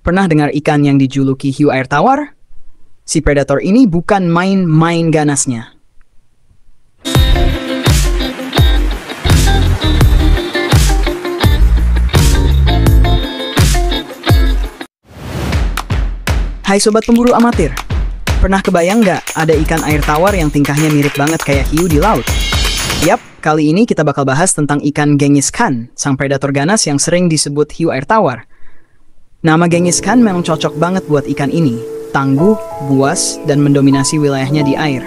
Pernah dengar ikan yang dijuluki hiu air tawar? Si predator ini bukan main-main ganasnya. Hai sobat pemburu amatir, pernah kebayang nggak ada ikan air tawar yang tingkahnya mirip banget kayak hiu di laut? Yap, kali ini kita bakal bahas tentang ikan Genghis Khan, sang predator ganas yang sering disebut hiu air tawar. Nama Genghis Khan memang cocok banget buat ikan ini, tangguh, buas, dan mendominasi wilayahnya di air.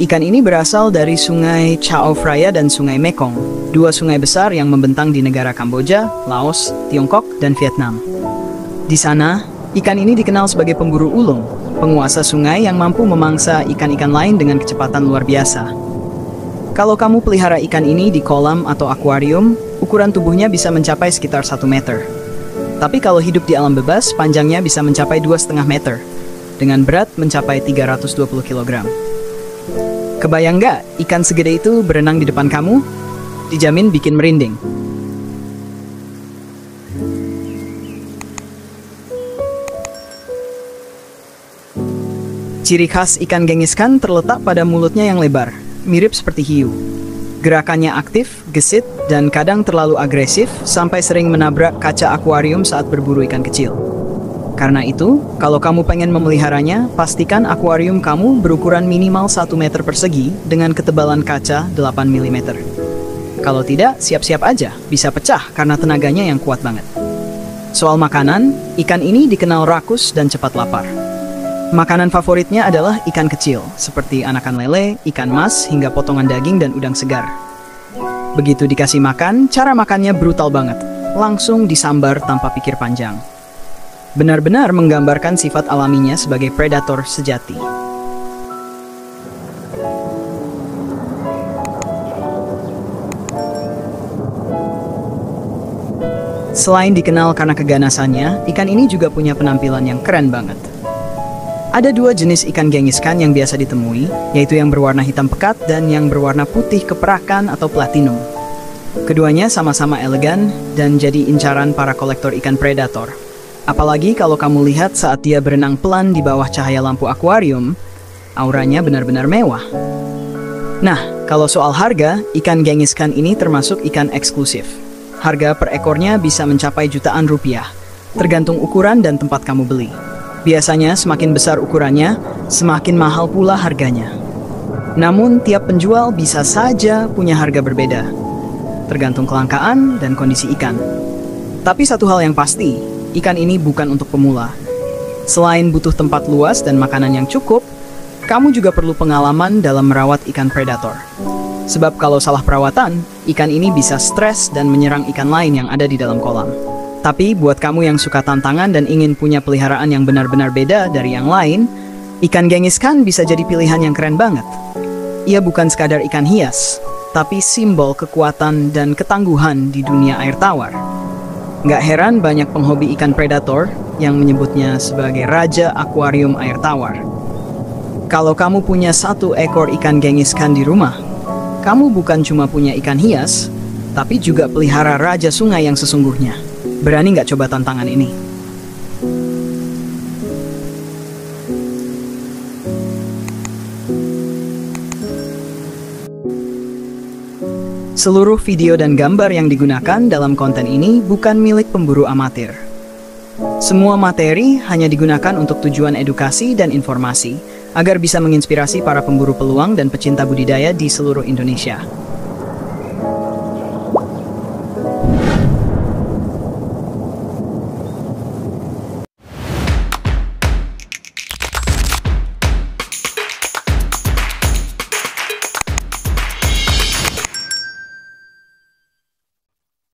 Ikan ini berasal dari sungai Chao Phraya dan sungai Mekong, dua sungai besar yang membentang di negara Kamboja, Laos, Tiongkok, dan Vietnam. Di sana, ikan ini dikenal sebagai pemburu ulung, penguasa sungai yang mampu memangsa ikan-ikan lain dengan kecepatan luar biasa. Kalau kamu pelihara ikan ini di kolam atau akuarium, ukuran tubuhnya bisa mencapai sekitar 1 meter. Tapi kalau hidup di alam bebas, panjangnya bisa mencapai 2,5 meter, dengan berat mencapai 320 kg. Kebayang nggak ikan segede itu berenang di depan kamu? Dijamin bikin merinding. Ciri khas ikan Genghis Khan terletak pada mulutnya yang lebar, mirip seperti hiu. Gerakannya aktif, gesit, dan kadang terlalu agresif sampai sering menabrak kaca akuarium saat berburu ikan kecil. Karena itu, kalau kamu pengen memeliharanya, pastikan akuarium kamu berukuran minimal 1 meter persegi dengan ketebalan kaca 8 mm. Kalau tidak, siap-siap aja, bisa pecah karena tenaganya yang kuat banget. Soal makanan, ikan ini dikenal rakus dan cepat lapar. Makanan favoritnya adalah ikan kecil, seperti anakan lele, ikan mas, hingga potongan daging dan udang segar. Begitu dikasih makan, cara makannya brutal banget. Langsung disambar tanpa pikir panjang. Benar-benar menggambarkan sifat alaminya sebagai predator sejati. Selain dikenal karena keganasannya, ikan ini juga punya penampilan yang keren banget. Ada dua jenis ikan Genghis Khan yang biasa ditemui, yaitu yang berwarna hitam pekat dan yang berwarna putih keperakan atau platinum. Keduanya sama-sama elegan dan jadi incaran para kolektor ikan predator. Apalagi kalau kamu lihat saat dia berenang pelan di bawah cahaya lampu akuarium, auranya benar-benar mewah. Nah, kalau soal harga, ikan Genghis Khan ini termasuk ikan eksklusif. Harga per ekornya bisa mencapai jutaan rupiah, tergantung ukuran dan tempat kamu beli. Biasanya semakin besar ukurannya, semakin mahal pula harganya. Namun tiap penjual bisa saja punya harga berbeda, tergantung kelangkaan dan kondisi ikan. Tapi satu hal yang pasti, ikan ini bukan untuk pemula. Selain butuh tempat luas dan makanan yang cukup, kamu juga perlu pengalaman dalam merawat ikan predator. Sebab kalau salah perawatan, ikan ini bisa stres dan menyerang ikan lain yang ada di dalam kolam. Tapi buat kamu yang suka tantangan dan ingin punya peliharaan yang benar-benar beda dari yang lain, ikan Genghis Khan bisa jadi pilihan yang keren banget. Ia bukan sekadar ikan hias, tapi simbol kekuatan dan ketangguhan di dunia air tawar. Nggak heran banyak penghobi ikan predator yang menyebutnya sebagai Raja Akuarium Air Tawar. Kalau kamu punya 1 ekor ikan Genghis Khan di rumah, kamu bukan cuma punya ikan hias, tapi juga pelihara raja sungai yang sesungguhnya. Berani nggak coba tantangan ini? Seluruh video dan gambar yang digunakan dalam konten ini bukan milik pemburu amatir. Semua materi hanya digunakan untuk tujuan edukasi dan informasi, agar bisa menginspirasi para pemburu peluang dan pecinta budidaya di seluruh Indonesia.